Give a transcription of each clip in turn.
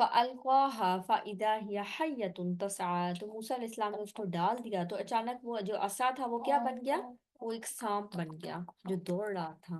فَأَلْقَاهَا فَإِذَا هِيَ حَيَّةٌ تَسْعَىٰ، تو موسیٰ علیہ السلام نے اس کو ڈال دیا تو اچانک وہ جو عصا تھا وہ کیا بن گیا؟ وہ ایک سانپ بن گیا جو دوڑ رہا تھا،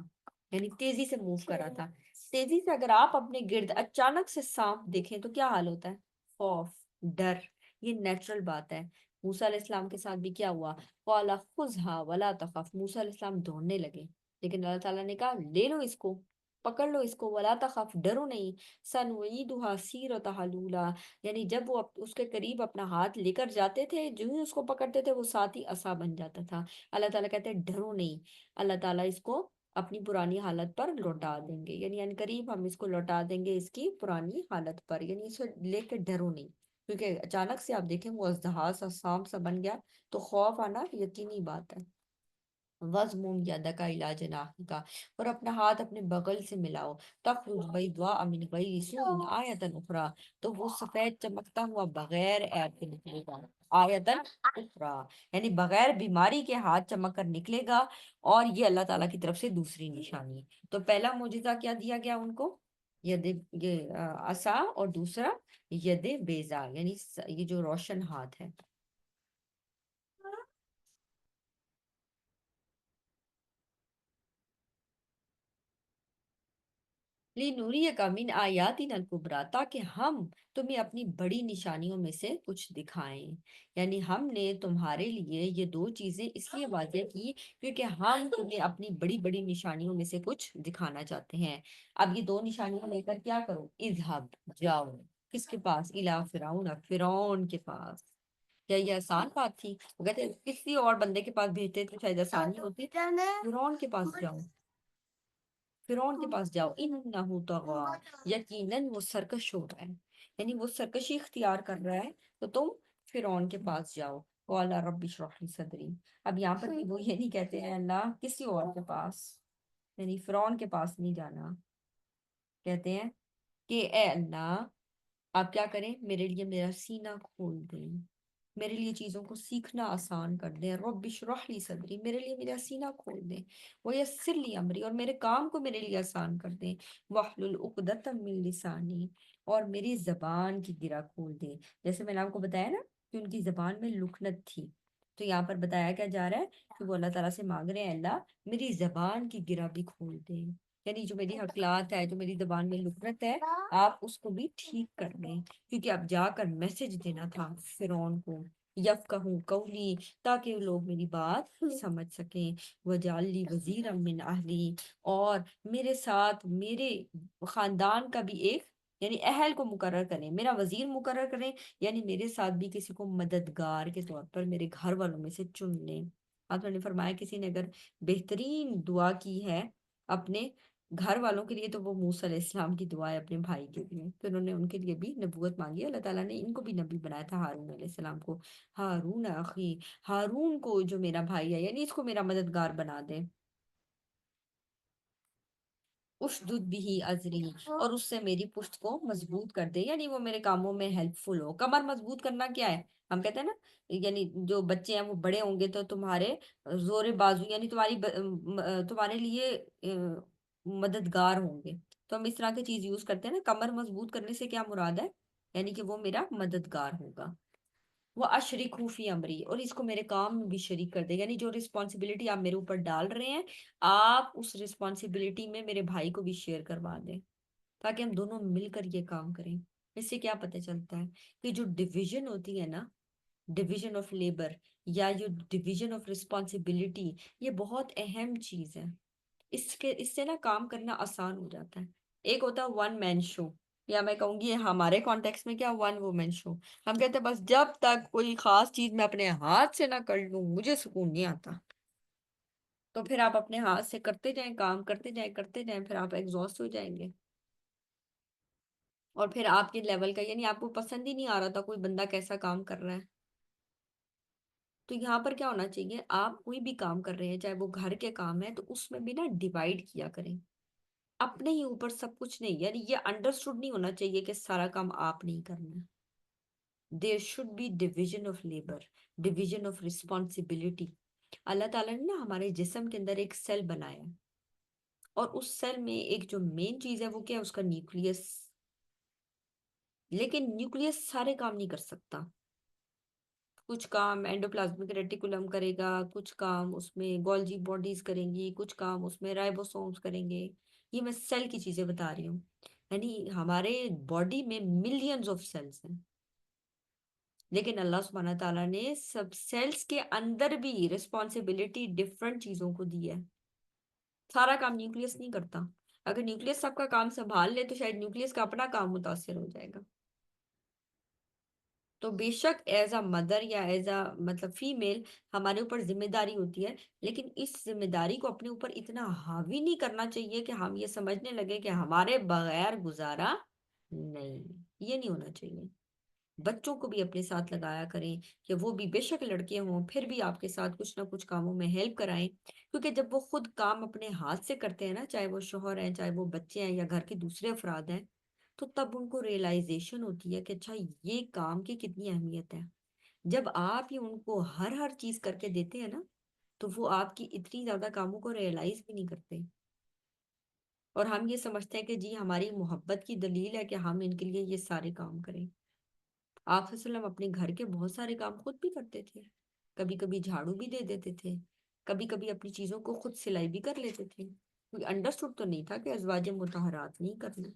یعنی تیزی سے موو کر رہا تھا۔ تیزی سے اگر آپ اپنے گرد اچانک سے سانپ دیکھیں تو کیا حال ہوتا ہے؟ خوف، ڈر، یہ نیچرل بات ہے۔ موسیٰ علیہ السلام کے ساتھ بھی کیا ہوا؟ قَالَ خُذْهَا وَلَا تَخَفْ، موسیٰ علیہ السلام دوڑنے لگے لیکن اللہ تعالیٰ نے کہا لے لو اس کو، پکڑ لو اس کو، ولا تخف، ڈرو نہیں، سنعیدها سیرتها الاولی، یعنی جب وہ اس کے قریب اپنا ہاتھ لے کر جاتے تھے، جو ہی اس کو پکڑتے تھے وہ ساتھ ہی عصا بن جاتا تھا۔ اللہ تعالیٰ کہتے ہیں ڈرو نہیں، اللہ تعالیٰ اس کو اپنی پرانی حالت پر لوٹا دیں گے، یعنی ان قریب ہم اس کو لوٹا دیں گے اس کی پرانی حالت پر، یعنی اسے لے کے ڈرو نہیں، کیونکہ اچانک سے آپ دیکھیں وہ اژدہا سا سانپ سا بن گیا تو خوف آنا یقینی بات ہے۔ وَضْمُمْ يَدَكَ إِلَىٰ جَنَاحِكَ، اور اپنا ہاتھ اپنے بغل سے ملاؤ، تخرج بيضاء من غير سوء آیۃ اخری، تو وہ سفید چمکتا ہوا بغیر عیب کے نکلے گا، آیۃ اخری، یعنی بغیر بیماری کے ہاتھ چمک کر نکلے گا، اور یہ اللہ تعالیٰ کی طرف سے دوسری نشانی ہے۔ تو پہلا معجزہ کیا دیا گیا ان کو؟ ید، یہ عصا، اور دوسرا ید بیضا، یعنی یہ جو روشن ہاتھ ہے۔ لِنُرِيَكَ مِنْ آیاتنا الکبریٰ، تاکہ ہم تمہیں اپنی بڑی نشانیوں میں سے کچھ دکھائیں، یعنی ہم نے تمہارے لیے یہ دو چیزیں اس لیے واضح کی کیونکہ ہم تمہیں اپنی بڑی بڑی نشانیوں میں سے کچھ دکھانا چاہتے ہیں۔ اب یہ دو نشانیاں لے کر کیا کرو؟ اذهب، جاؤ، کس کے پاس؟ الی فرعون، فرعون کے پاس۔ کیا یہ آسان بات تھی؟ وہ کہتے ہیں کسی اور بندے کے پاس بھیجتے تو شاید آسانی ہوتی، فرعون کے پاس جاؤ، فرعون کے پاس جاؤ، انہو طغا، یقیناً وہ سرکش ہو رہا ہے، یعنی وہ سرکشی اختیار کر رہا ہے، تو تم فرعون کے پاس جاؤ۔ قال رب اشرح لی صدری، اب یہاں پر بھی وہ یہ نہیں کہتے ہیں اللہ کسی اور کے پاس، یعنی فرعون کے پاس نہیں جانا، کہتے ہیں کہ اے اللہ آپ کیا کریں، میرے لیے میرا سینہ کھول دیں، میرے لیے چیزوں کو سیکھنا آسان کر دیں، رب اشرح لی صدری، میرے لیے میرا سینہ کھول دیں، ویسر لی امری، اور میرے کام کو میرے لیے آسان کر دیں، واحلل عقدۃ من لسانی، اور میری زبان کی گرہ کھول دیں۔ جیسے میں نے آپ کو بتایا نا کہ ان کی زبان میں لکنت تھی، تو یہاں پر بتایا کیا جا رہا ہے کہ وہ اللہ تعالیٰ سے مانگ رہے ہیں اللہ میری زبان کی گرہ بھی کھول دیں، یعنی جو میری حقلات ہے، جو میری زبان میں لکنت ہے، آپ اس کو بھی ٹھیک کر دیں، کیونکہ اب جا کر میسج دینا تھا فرعون کو، یفقہوا قولی، تاکہ وہ لوگ میری بات سمجھ سکیں، وجعل لی وزیرا من اہلی، اور میرے ساتھ میرے خاندان کا بھی ایک، یعنی اہل کو مقرر کریں، میرا وزیر مقرر کریں، یعنی میرے ساتھ بھی کسی کو مددگار کے طور پر میرے گھر والوں میں سے چن لیں۔ آپ نے فرمایا کسی نے اگر بہترین دعا کی ہے اپنے گھر والوں کے لیے تو وہ موسیٰ علیہ السلام کی دعا ہے اپنے بھائی کے لیے، تو انہوں نے ان کے لیے بھی نبوت مانگی، اللہ تعالیٰ نے ان کو بھی نبی بنایا تھا، ہارون علیہ السلام کو، ہارون اخی، ہارون کو جو میرا بھائی ہے، یعنی اس کو میرا مددگار بنا دے، اشدد بھی ازری، اور اس سے میری پشت کو مضبوط کر دے، یعنی وہ میرے کاموں میں ہیلپ فل ہو۔ کمر مضبوط کرنا کیا ہے؟ ہم کہتے ہیں نا، یعنی جو بچے ہیں وہ بڑے ہوں گے تو تمہارے زور بازو، یعنی تمہارے لیے مددگار ہوں گے، تو ہم اس طرح کی چیز یوز کرتے ہیں نا، کمر مضبوط کرنے سے کیا مراد ہے؟ یعنی کہ وہ میرا مددگار ہوگا۔ وہ اشریک فی امری، اور اس کو میرے کام میں بھی شریک کر دے، یعنی جو رسپانسبلٹی آپ میرے اوپر ڈال رہے ہیں آپ اس رسپانسبلٹی میں میرے بھائی کو بھی شیئر کروا دیں، تاکہ ہم دونوں مل کر یہ کام کریں۔ اس سے کیا پتہ چلتا ہے کہ جو ڈویژن ہوتی ہے نا، ڈویژن آف لیبر یا جو ڈویژن آف رسپانسبلٹی، یہ بہت اہم چیز ہے، اس سے نا کام کرنا آسان ہو جاتا ہے۔ ایک ہوتا ہے ون مین شو، یا میں کہوں گی ہمارے کانٹیکس میں کیا، ون وومن شو، ہم کہتے ہیں بس جب تک کوئی خاص چیز میں اپنے ہاتھ سے نہ کر لوں مجھے سکون نہیں آتا، تو پھر آپ اپنے ہاتھ سے کرتے جائیں، کام کرتے جائیں، پھر آپ ایگزاسٹ ہو جائیں گے، اور پھر آپ کے لیول کا، یعنی آپ کو پسند ہی نہیں آ رہا تھا کوئی بندہ کیسا کام کر رہا ہے۔ تو یہاں پر کیا ہونا چاہیے، آپ کوئی بھی کام کر رہے ہیں چاہے وہ گھر کے کام ہے تو اس میں بھی نا ڈیوائڈ کیا کریں، اپنے ہی اوپر سب کچھ نہیں، یعنی یہ انڈرسٹوڈ نہیں ہونا چاہیے کہ سارا کام آپ نہیں کرنا، there should be division of labour, division of responsibility. اللہ تعالیٰ نے نا ہمارے جسم کے اندر ایک سیل بنایا ہے، اور اس سیل میں ایک جو مین چیز ہے وہ کیا ہے، اس کا نیوکلیس، लेकिन न्यूक्लियस सारे काम नहीं कर सकता। कुछ काम एंडोप्लाज्मिक रेटिकुलम करेगा, कुछ काम उसमें गोल्जी बॉडीज करेंगी, कुछ काम उसमें राइबोसोम्स करेंगे। ये मैं सेल की चीजें बता रही हूँ। यानी हमारे बॉडी में मिलियंस ऑफ सेल्स हैं, लेकिन अल्लाह सुब्हानह ताला ने सब सेल्स के अंदर भी रिस्पॉन्सिबिलिटी डिफरेंट चीजों को दी है। सारा काम न्यूक्लियस नहीं करता। अगर न्यूक्लियस सबका काम संभाल ले तो शायद न्यूक्लियस का अपना काम मुतासर हो जाएगा। तो बेशक एज अ मदर या एज अ मतलब फीमेल हमारे ऊपर जिम्मेदारी होती है, लेकिन इस जिम्मेदारी को अपने ऊपर इतना हावी नहीं करना चाहिए कि हम ये समझने लगे कि हमारे बगैर गुजारा नहीं। ये नहीं होना चाहिए। बच्चों को भी अपने साथ लगाया करें कि वो भी बेशक लड़के हों फिर भी आपके साथ कुछ ना कुछ कामों में हेल्प कराएं, क्योंकि जब वो खुद काम अपने हाथ से करते हैं ना, चाहे वो शौहर हैं, चाहे वो बच्चे हैं या घर के दूसरे अफराद हैं, तो तब उनको रियलाइजेशन होती है कि अच्छा ये काम की कितनी अहमियत है। जब आप ही उनको हर हर चीज करके देते हैं ना, तो वो आपकी इतनी ज्यादा कामों को रियलाइज भी नहीं करते। और हम ये समझते हैं कि जी हमारी मोहब्बत की दलील है कि हम इनके लिए ये सारे काम करें। आप वसल्लम अपने घर के बहुत सारे काम खुद भी करते थे। कभी कभी झाड़ू भी दे देते थे। कभी कभी अपनी चीजों को खुद सिलाई भी कर लेते थे, क्योंकि अंडरस्टूड तो नहीं था कि अजवाज मुतहरात नहीं करना।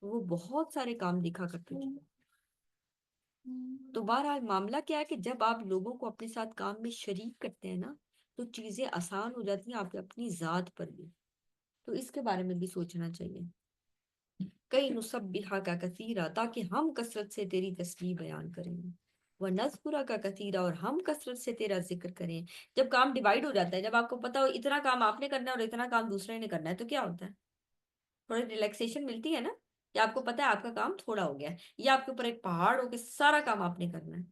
वो बहुत सारे काम दिखा करते थे। तो बहरहाल मामला क्या है कि जब आप लोगों को अपने साथ काम में शरीक करते हैं ना, तो चीजें आसान हो जाती हैं, आप अपनी जात पर भी। तो इसके बारे में भी सोचना चाहिए। कई नुसब्बिहा का कसीरा, ताकि हम कसरत से तेरी तस्बीह बयान करें। व नज़कुरा का कसीरा, और हम कसरत से तेरा जिक्र करें। जब काम डिवाइड हो जाता है, जब आपको पता हो इतना काम आपने करना है और इतना काम दूसरे ने करना है, तो क्या होता है? थोड़ी रिलैक्सेशन मिलती है ना, कि आपको पता है आपका काम थोड़ा हो गया है, या आपके ऊपर एक पहाड़ हो के सारा काम आपने करना है।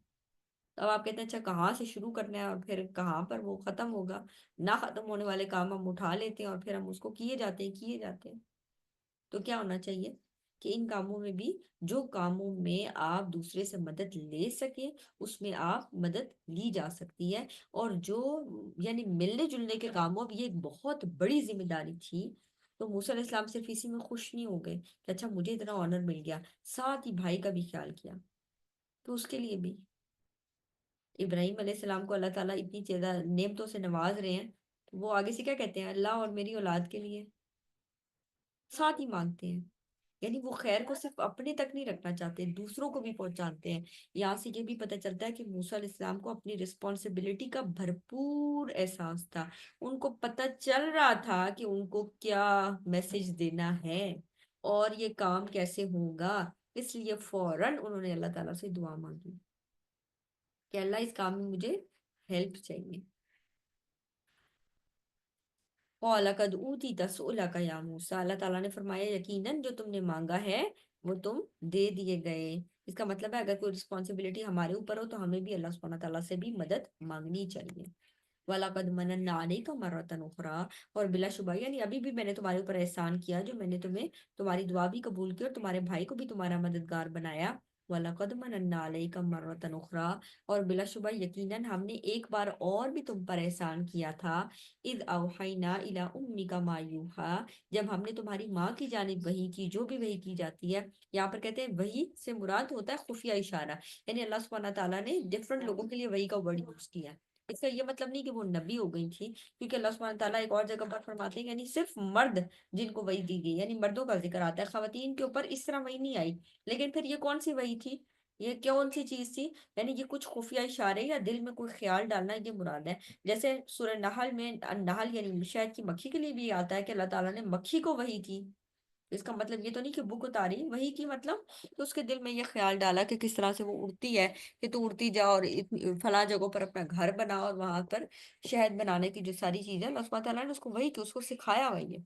तब आप कहते हैं अच्छा कहाँ से शुरू करना है और फिर कहाँ पर वो खत्म होगा। ना खत्म होने वाले काम हम उठा लेते हैं और फिर हम उसको किए जाते हैं। तो क्या होना चाहिए कि इन कामों में भी, जो कामों में आप दूसरे से मदद ले सके, उसमें आप मदद ली जा सकती है। और जो यानी मिलने जुलने के कामों, अब ये एक बहुत बड़ी जिम्मेदारी थी। तो मूसा अलैहिस्सलाम सिर्फ इसी में खुश नहीं हो गए कि अच्छा मुझे इतना ऑनर मिल गया, साथ ही भाई का भी ख्याल किया। तो उसके लिए भी इब्राहिम अलैहिस्सलाम को अल्लाह ताला इतनी ज्यादा नेमतों से नवाज रहे हैं, तो वो आगे से क्या कहते हैं, अल्लाह और मेरी औलाद के लिए साथ ही मांगते हैं। यानी वो खैर को सिर्फ अपने तक नहीं रखना चाहते, दूसरों को भी पहुंचाते हैं। यहाँ से ये भी पता चलता है कि मूसा अलैहिस्सलाम को अपनी रिस्पॉन्सिबिलिटी का भरपूर एहसास था। उनको पता चल रहा था कि उनको क्या मैसेज देना है और ये काम कैसे होगा। इसलिए फौरन उन्होंने अल्लाह ताला से दुआ मांगी कि अल्लाह इस काम में मुझे हेल्प चाहिए। कौला कद ऊती तसउला का या मूसा, अल्लाह ताला ने फरमाया यकीनन जो तुमने मांगा है वो तुम दे दिए गए। इसका मतलब है अगर कोई रिस्पॉन्सिबिलिटी हमारे ऊपर हो तो हमें भी अल्लाह सुब्हानहू तआला से भी मदद मांगनी चाहिए। वलकद मनन्ना अलैका मर्रतन उखरा, और बिलाशुबा यानी अभी भी मैंने तुम्हारे ऊपर एहसान किया, जो मैंने तुम्हें तुम्हारी दुआ भी कबूल की और तुम्हारे भाई को भी तुम्हारा मददगार बनाया। वलकद मनन्ना अलैका मर्रतन उखरा, और बिलाशुबा यकीनन हमने एक बार और भी तुम पर एहसान किया था। इद औहैना इला उम्मिका मा यूहा, जब हमने तुम्हारी माँ की जानिब वही की, जो भी वही की जाती है। यहाँ पर कहते हैं वही से मुराद होता है खुफिया इशारा। यानी अल्लाह सुब्हानहू तआला ने डिफरेंट लोगों के लिए वही का वर्ड यूज किया है। इसका ये मतलब नहीं कि वो नबी हो गई थी, क्योंकि अल्लाह सुब्हानहू तआला एक और जगह पर फरमाते हैं यानी सिर्फ मर्द जिनको वही दी गई, यानी मर्दों का जिक्र आता है, खवातीन के ऊपर इस तरह वही नहीं आई। लेकिन फिर ये कौन सी वही थी, ये कौन सी चीज थी? यानी ये कुछ खुफिया इशारे या दिल में कोई ख्याल डालना, ये मुराद है। जैसे सूरह नहल में नहल यानी शायद की मक्खी के लिए भी आता है कि अल्लाह ताला ने मक्खी को वही की। इसका मतलब ये तो नहीं कि बुक उतारी, वही की मतलब तो उसके दिल में ये ख्याल डाला कि किस तरह से वो उड़ती है, कि तू उड़ती जा और फला जगहों पर अपना घर बना और वहां पर शहद बनाने की जो सारी चीजें अल्लाह सुब्हानहू तआला ने उसको वही की, उसको सिखाया वही है।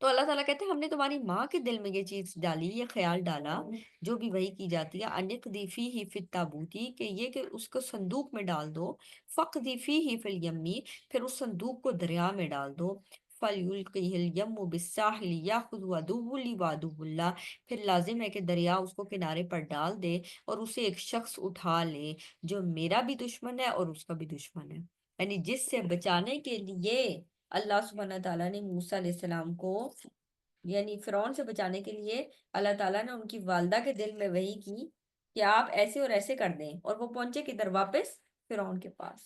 तो अल्लाह ताला कहते हैं हमने तुम्हारी माँ के दिल में ये चीज डाली, ये ख्याल डाला, जो भी वही की जाती है, अनिक दीफी ही फित ताबूती, कि ये कि उसको संदूक में डाल दो। फक दीफी ही फिल यम्मी, फिर उस संदूक को दरिया में डाल दो। फलयुल्किहिल यम्मु बिस्साहिल याखुज़ु अदुव्वु ली व अदुव्वुल्लाह, फिर लाजिम है कि दरिया उसको किनारे पर डाल दे और उसे एक शख्स उठा ले जो मेरा भी दुश्मन है और उसका भी दुश्मन है। यानी जिससे बचाने के लिए अल्लाह सुब्हानहू तआला ने मूसा अलैहिस्सलाम को یعنی فرعون سے بچانے کے لیے اللہ تعالیٰ نے ان کی والدہ کے دل میں وحی کی کہ آپ ایسے اور ایسے کر دیں، اور وہ پہنچے کدھر؟ واپس فرعون کے پاس،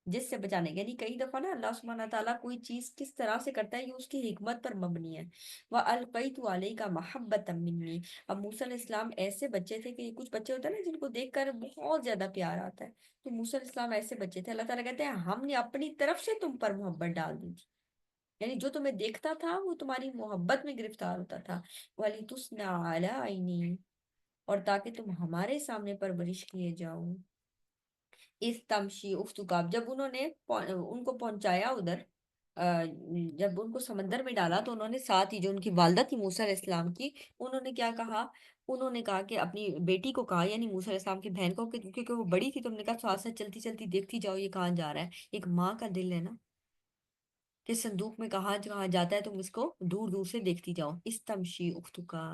جس سے بچانے کے، یعنی کئی دفعہ نا اللہ سبحانہ تعالیٰ کوئی چیز کس طرح سے کرتا ہے یہ اس کی حکمت پر مبنی ہے۔ وَأَلْقَيْتُ عَلَيْكَ مَحَبَّةً مِّنِّي۔ اب موسیٰ علیہ السلام ایسے بچے تھے کہ کچھ بچے ہوتے ہیں نا جن کو دیکھ کر بہت زیادہ پیار آتا ہے، تو موسیٰ علیہ السلام ایسے بچے تھے، اللہ تعالیٰ کہتے ہیں ہم نے اپنی طرف سے تم پر محبت ڈال دی تھی، یعنی جو تمہیں دیکھتا تھا وہ تمہاری محبت میں گرفتار ہوتا تھا۔ وَلِتُصْنَعَ عَلَىٰ عَيْنِي، اور تاکہ تم ہمارے سامنے پرورش کیے جاؤ۔ اس تمشی افتکاب، جب انہوں نے ان کو پہنچایا ادھر، جب ان کو سمندر میں ڈالا تو انہوں نے ساتھ ہی جو ان کی والدہ تھی موسیٰ علیہ السلام کی، انہوں نے کیا کہا؟ انہوں نے کہا کہ اپنی بیٹی کو کہا، یعنی موسیٰ علیہ السلام کی بہن کو، کیونکہ وہ بڑی تھی، تو انہوں نے کہا ساتھ ساتھ چلتی چلتی دیکھتی جاؤ یہ کہاں جا رہا ہے۔ ایک ماں کا دل ہے نا کہ صندوق میں کہاں کہاں جاتا ہے تم اس کو دور دور سے دیکھتی جاؤ۔ اس تمشی اختکا،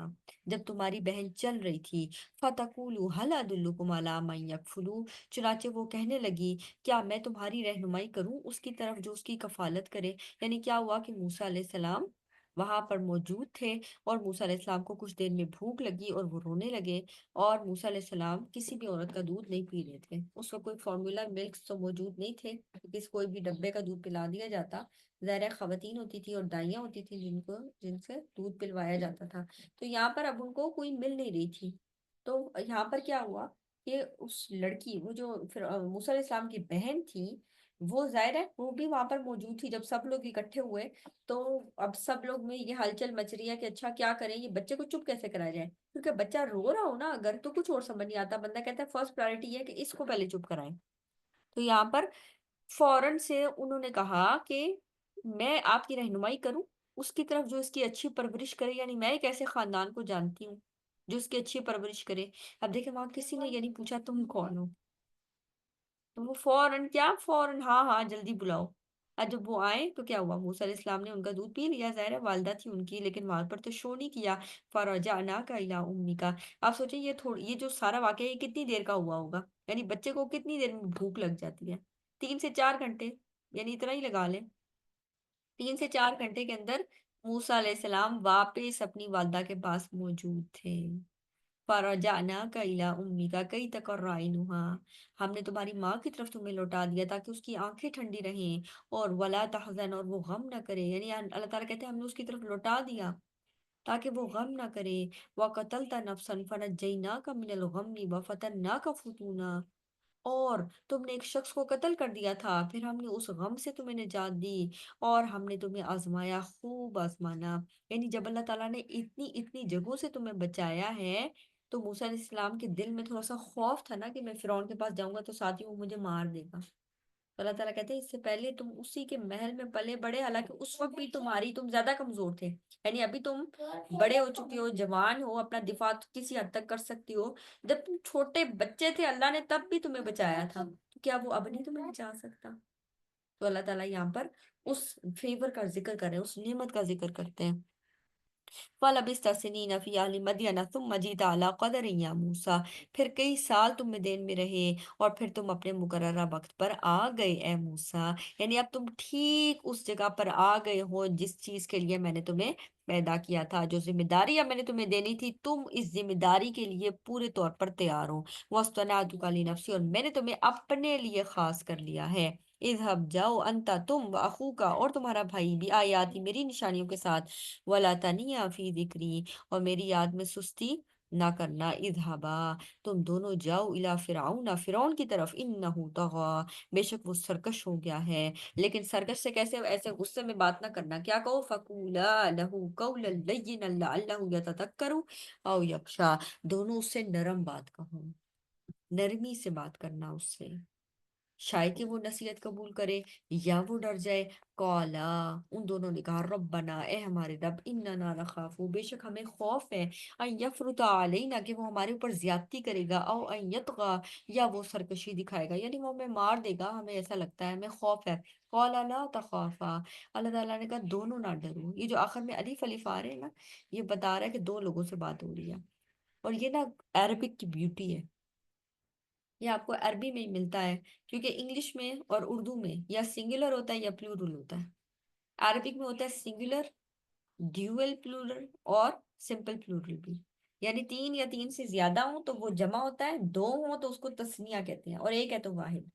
جب تمہاری بہن چل رہی تھی، فتقولو هل ادلکم علی من یکفلو، چنانچہ وہ کہنے لگی کیا میں تمہاری رہنمائی کروں اس کی طرف جو اس کی کفالت کرے؟ یعنی کیا ہوا کہ موسیٰ علیہ السلام وہاں پر موجود تھے، اور موسیٰ علیہ السلام کو کچھ دیر میں بھوک لگی اور وہ رونے لگے، اور موسیٰ علیہ السلام کسی بھی عورت کا دودھ نہیں پی رہے تھے، اس وقت کوئی فارمولا ملک تو موجود نہیں تھے، کسی کوئی بھی ڈبے کا دودھ پلا دیا جاتا، ظاہر خواتین ہوتی تھی اور دائیاں ہوتی تھی جن سے دودھ پلوایا جاتا تھا، تو یہاں پر اب ان کو کوئی مل نہیں رہی تھی، تو یہاں پر کیا ہوا کہ اس لڑکی، وہ جو پھر موسیٰ علیہ السلام کی بہن تھی، وہ ظاہر ہے وہ بھی وہاں پر موجود تھی جب سب لوگ اکٹھے ہوئے، تو اب سب لوگ میں یہ ہلچل مچ رہی ہے کہ اچھا کیا کریں، یہ بچے کو چپ کیسے کرایا جائے، کیونکہ بچہ رو رہا ہو نا اگر تو کچھ اور سمجھ نہیں آتا، بندہ کہتا ہے فرسٹ پرائرٹی یہ ہے کہ اس کو پہلے چپ کرائیں، تو یہاں پر فوراً سے انہوں نے کہا کہ میں آپ کی رہنمائی کروں اس کی طرف جو اس کی اچھی پرورش کرے، یعنی میں ایک ایسے خاندان کو جانتی ہوں جو اس کی اچھی پرورش کرے۔ اب دیکھیں وہاں کسی نے یہ نہیں پوچھا تم کون ہو، تو وہ فوراً کیا، فوراً ہاں ہاں جلدی بلاؤ۔ اور جب وہ آئے تو کیا ہوا، موسیٰ علیہ السلام نے ان کا دودھ پی لیا، ظاہر ہے والدہ تھی ان کی، لیکن وہاں پر تو شو نہیں کیا۔ فرجعناک الی امک، آپ سوچیں یہ جو سارا واقعہ یہ کتنی دیر کا ہوا ہوگا، یعنی بچے کو کتنی دیر میں بھوک لگ جاتی ہے، 3 سے 4 گھنٹے، یعنی اتنا ہی لگا لیں، 3 سے 4 گھنٹے کے اندر موسیٰ علیہ السلام واپس اپنی والدہ کے پاس موجود تھے۔ فرجعناک الی امک کی تقر عینها، ہم نے تمہاری ماں کی طرف تمہیں لوٹا دیا تاکہ اس کی آنکھیں ٹھنڈی رہیں، اور ولا تحزن، اور وہ غم نہ کرے، یعنی اللہ تعالیٰ کہتے ہیں ہم نے اس کی طرف لوٹا دیا تاکہ وہ غم نہ کرے۔ وَقَتَلْتَ نَفْسًا فَنَجَّيْنَاكَ مِنَ الْغَمِّ وَفَتَنَّاكَ فُتُونًا، اور تم نے ایک شخص کو قتل کر دیا تھا، پھر ہم نے اس غم سے تمہیں نجات دی، اور ہم نے تمہیں آزمایا، خوب آزمانا، یعنی جب اللہ تعالیٰ نے اتنی اتنی جگہوں سے تمہیں بچایا ہے، تو موسیٰ علیہ السلام کے دل میں تھوڑا سا خوف تھا نا کہ میں فرعون کے پاس جاؤں گا تو ساتھ ہی وہ مجھے مار دے گا، تو اللہ تعالیٰ کہتے ہیں اس سے پہلے تم اسی کے محل میں پلے بڑے، حالانکہ اس وقت بھی تم زیادہ کمزور تھے، یعنی ابھی تم بڑے ہو چکے ہو، جوان ہو، اپنا دفاع کسی حد تک کر سکتی ہو، جب تم چھوٹے بچے تھے اللہ نے تب بھی تمہیں بچایا تھا، تو کیا وہ اب نہیں تمہیں بچا سکتا؟ تو اللہ تعالیٰ یہاں پر اس فیور کا ذکر کر رہے ہیں، اس نعمت کا ذکر کرتے ہیں۔ فَلَبِثْتَ سِنِينَ فِي أَهْلِ مَدْيَنَ ثُمَّ جِئْتَ عَلَىٰ قَدَرٍ يَا مُوسَىٰ، پھر کئی سال تم مدین میں رہے اور پھر تم اپنے مقررہ وقت پر آ گئے اے موسیٰ، یعنی اب تم ٹھیک اس جگہ پر آ گئے ہو جس چیز کے لیے میں نے تمہیں پیدا کیا تھا، جو ذمہ داری اب میں نے تمہیں دینی تھی، تم اس ذمہ داری کے لیے پورے طور پر تیار ہو۔ وَاصْطَنَعْتُكَ لِنَفْسِي، اور میں نے تمہیں اپنے لیے خاص کر لیا ہے۔ اذهب، جاؤ، انت تم، واخوک اور تمہارا بھائی، بھی آیاتی میری نشانیوں کے ساتھ، ولا تنیا فی ذکری، اور میری یاد میں سستی نہ کرنا، اذهبا، تم دونوں جاؤ، الی فرعون، فرعون کی طرف، انہ طغی، بے شک وہ سرکش ہو گیا ہے، لیکن سرکش سے کیسے، ایسے غصے میں بات نہ کرنا، کیا کہو، فقولا لہ قولا لینا لعلہ یتذکر او یخشی، دونوں اس سے نرم بات کہو، نرمی سے بات کرنا اس سے، شاید کہ وہ نصیحت قبول کرے یا وہ ڈر جائے۔ قالا، ان دونوں نے کہا، ربنا، اے ہمارے رب، اننا نخاف، بے شک ہمیں خوف ہے، ان یفرط علینا، کہ وہ ہمارے اوپر زیادتی کرے گا، او ان یطغى، یا وہ سرکشی دکھائے گا، یعنی وہ ہمیں مار دے گا، ہمیں ایسا لگتا ہے، ہمیں خوف ہے۔ قال لا تخافا، اللہ تعالیٰ نے کہا دونوں نہ ڈرو، یہ جو آخر میں الف الف آ رہے ہیں نا، یہ بتا رہا ہے کہ دو لوگوں سے بات ہو رہی ہے، اور یہ نا عربک کی بیوٹی ہے، یہ آپ کو عربی میں ہی ملتا ہے، کیونکہ انگلش میں اور اردو میں یا سنگولر ہوتا ہے یا پلورل ہوتا ہے، عربک میں ہوتا ہے سنگولر ड्यूअल प्लूरल और सिंपल प्लूरल भी। यानी तीन या तीन से ज्यादा हो तो वो जमा होता है, दो हो तो उसको तस्निया कहते हैं, और एक है तो वाहिद।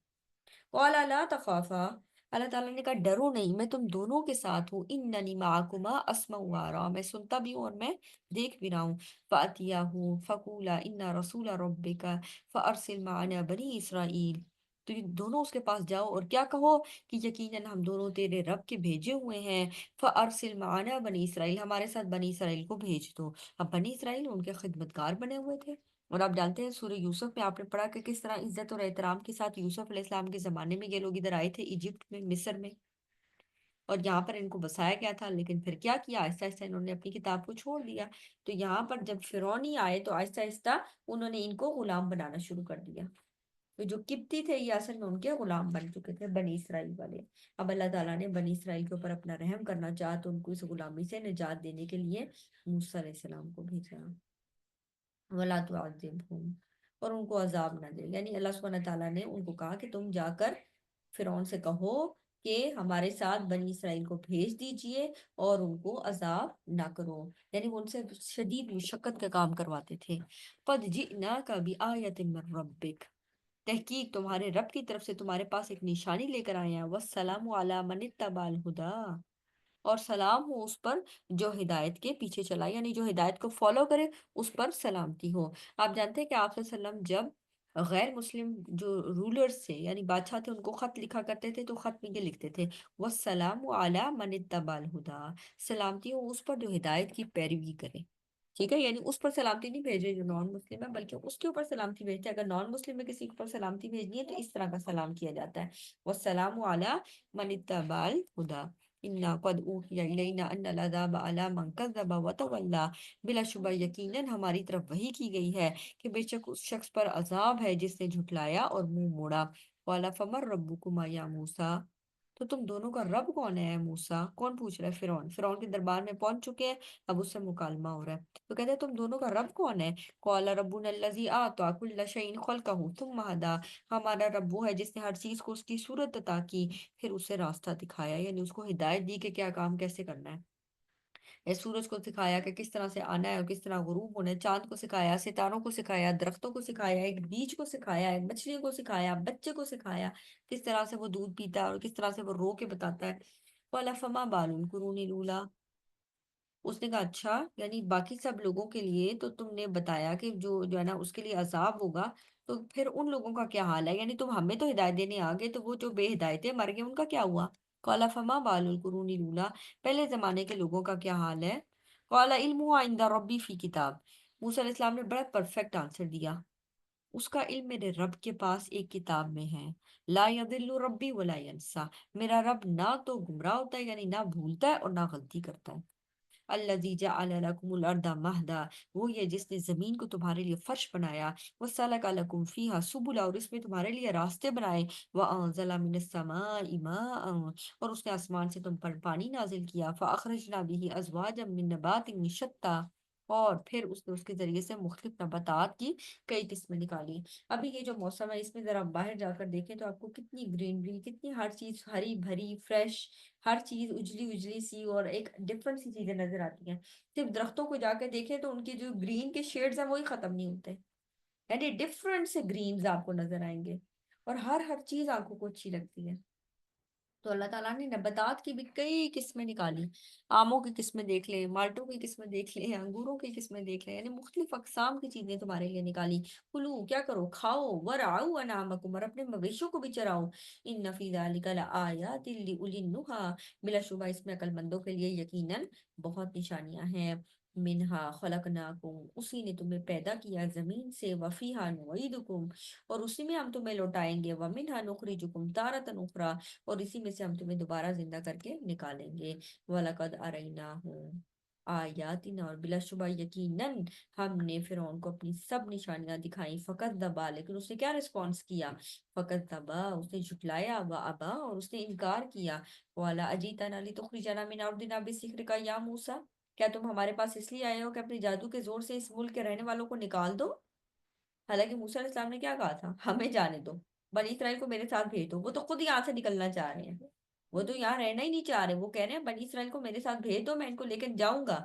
कौला ला तखाफा, अल्लाह ताला ने कहा डरो नहीं, मैं तुम दोनों के साथ हूँ। इन्ननी माकुमा अस्मा व अरा, मैं सुनता भी हूँ और मैं देख भी रहा हूँ। फातिया हूँ फकूला इन्ना रसूला रब्बिका फअरसिल माना बनी इसराइल, तो ये दोनों उसके पास जाओ और क्या कहो कि यकीनन हम दोनों तेरे रब के भेजे हुए हैं। फअरसिल माना बनी इसराइल, हमारे साथ बनी इसराइल को भेज दो। अब बनी इसराइल उनके खिदमतगार बने हुए थे। और आप जानते हैं सूर्य यूसुफ में आपने पढ़ा कि किस तरह इज्जत और एहतराम के साथ यूसुफ अलैहिस्सलाम के जमाने में ये लोग इधर आए थे, इजिप्ट में, मिस्र में, और यहाँ पर इनको बसाया गया था। लेकिन फिर क्या किया, आहिस्ता आहिस्ता इन्होंने अपनी किताब को छोड़ दिया। तो यहाँ पर जब फिरौनी आए तो आहिस्ता आहिस्ता उन्होंने इनको गुलाम बनाना शुरू कर दिया। तो जो किप्ती थे ये असल में उनके गुलाम बन चुके थे, बनी इसराइल वाले। अब अल्लाह ताला ने बनी इसराइल के ऊपर अपना रहम करना चाहा तो उनको इस गुलामी से निजात देने के लिए मूसा अलैहिस्सलाम को भेजा। वला तुअज़्ज़िबहुम, और उनको अजाब ना दे। यानी अल्लाह सुब्हानहू तआला ने उनको कहा कि तुम जाकर फिरौन से कहो कि हमारे साथ बनी इसराइल को भेज दीजिए और उनको अजाब ना करो। यानी वो उनसे शदीद मुशक्कत का काम करवाते थे। कद जिअनाका बिआयतिन मिर रब्बिक, तहकीक तुम्हारे रब की तरफ से तुम्हारे पास एक निशानी लेकर आए हैं। वस्सलामु अला मन इत्तबअल हुदा, और सलाम हो उस पर जो हिदायत के पीछे चला, यानी जो हिदायत को फॉलो करे उस पर सलामती हो। आप जानते हैं कि आप वसल्लम जब गैर मुस्लिम जो रूलर्स थे यानी बादशाह थे उनको खत लिखा करते थे तो खत में ये लिखते थे, वस्सलाम अला मन इत्तबअल हुदा, सलामती हो उस पर जो हिदायत की पैरवी करे। ठीक है, यानी उस पर सलामती नहीं भेज रहे जो नॉन मुस्लिम है, बल्कि उसके ऊपर सलामती भेजते हैं। अगर नॉन मुस्लिम में किसी के ऊपर सलामती भेजनी है तो इस तरह का सलाम किया जाता है, वस्सलामु अला मन इत्तबअल हुदा, इन्ना कद ऊहिया इलैना अन्नल अज़ाब अला मन कज़्ज़ब व तवल्ला, बिलाशुबा यकीनन हमारी तरफ वही की गई है कि बेशक उस शख्स पर अजाब है जिसने झुटलाया और मुंह मोड़ा। वाला फमर रब्बुकुमा या मूसा, तो तुम दोनों का रब कौन है मूसा? कौन पूछ रहा है? फिरौन। फिरौन के दरबार में पहुंच चुके हैं, अब उससे मुकालमा हो रहा है। तो कहते हैं तुम दोनों का रब कौन है? कौला रब्बुना अल्लज़ी आता कुल्ला शैइन खल्क़हू सुम्मा हदा, हमारा रब वो है जिसने हर चीज को उसकी सूरत अता की फिर उसे रास्ता दिखाया, यानी उसको हिदायत दी कि क्या काम कैसे करना है। ये सूरज को सिखाया कि किस तरह से आना है और किस तरह गुरूब होना है, चांद को सिखाया, सितारों को सिखाया, दरख्तों को सिखाया, एक बीज को सिखाया, एक मछलियों को सिखाया, बच्चे को सिखाया किस तरह से वो दूध पीता है और किस तरह से वो रो के बताता है। वाला फमा बालुल कुरूनी लूला, उसने कहा अच्छा, यानी बाकी सब लोगों के लिए तो तुमने बताया कि जो जो है ना उसके लिए अजाब होगा, तो फिर उन लोगों का क्या हाल है? यानी तुम हमें तो हिदायत देने आ गए, तो वो जो बेहिदायते मर गए उनका क्या हुआ? कौला फमा बालुल कुरूनी लूला, पहले जमाने के लोगों का क्या हाल है? कौला इल्मुहा इंदा रब्बी फी किताब, मूसा अलैहिस्सलाम ने बड़ा परफेक्ट आंसर दिया, उसका इल्म मेरे रब के पास एक किताब में है। ला यदिल्लु रब्बी वला यंसा, मेरा रब ना तो गुमराह होता है यानी ना भूलता है और ना गलती करता है। अल्लज़ी जअल लकुमुल अर्दा महदा, वो ये जिसने जमीन को तुम्हारे लिए फर्श बनाया। वसलका लकुम फीहा सुबुला, और इसमें तुम्हारे लिए रास्ते बनाए। व अंज़ला मिनस समाई माअन, और उसने आसमान से तुम पर पानी नाजिल किया। फअखरजना बिही अज़वाजम मिन नबातिन शत्ता, और फिर उसने उसके जरिए से मुख्तलिफ नबातात की कई किस्में निकाली। अभी ये जो मौसम है इसमें जरा बाहर जाकर देखें तो आपको कितनी ग्रीनरी, कितनी हर चीज हरी भरी फ्रेश, हर चीज उजली उजली सी और एक डिफरेंट सी चीजें नजर आती हैं। सिर्फ दरख्तों को जाकर देखें तो उनके जो ग्रीन के शेड्स हैं वही खत्म नहीं होते, यानी डिफरेंट से ग्रीन्स आपको नजर आएंगे, और हर हर चीज आंखों को अच्छी लगती है। तो अल्लाह ताला ने नबातात की भी कई किस्में निकाली। आमों की किस्में देख लें, माल्टों की किस्में देख लें, अंगूरों की किस्में देख लें, यानी मुख्तलिफ अकसाम की चीजें तुम्हारे लिए निकाली। कुलू, क्या करो, खाओ, वरआउ अनामकुम, और अपने मवेशियों को भी चराओ। इन फी ज़ालिका लआयातिन लिउलिन नुहा, बिलाशुबा इसमें अक्लमंदों के लिए यकीनन बहुत निशानियां हैं। मिनहा खलकनाकुम, उसी ने तुम्हें पैदा किया जमीन से, वफीहा नुईदुकुम, और उसी में हम तुम्हें लौटाएंगे, वमिनहा नुखरिजुकुम तारतन उखरा, और इसी में से हम तुम्हें दोबारा जिंदा करके निकालेंगे। वलकद अरैना हूँ आयातिना, और बिलाशुबा यकीनन हमने फिरौन को अपनी सब निशानियां दिखाई। फकत दबा, लेकिन उसने क्या रिस्पॉन्स किया? फकत दबा, उसने झुटलाया, व अबा, और उसने इनकार किया। वाला अजीतना लितुखरिजना मिन अर्दिना बिसिहर का या मूसा, क्या तुम हमारे पास इसलिए आए हो कि अपने जादू के जोर से इस मुल्क के रहने वालों को निकाल दो? हालांकि मूसा अलैहिस्सलाम ने क्या कहा था, हमें जाने दो, बनी इस्राइल को मेरे साथ भेज दो, वो तो खुद यहाँ से निकलना चाह रहे हैं। وہ تو यहाँ रहना ही नहीं चाह रहे, वो कह रहे हैं बनी इसराइल को मेरे साथ भेज दो, मैं इनको लेकर जाऊंगा।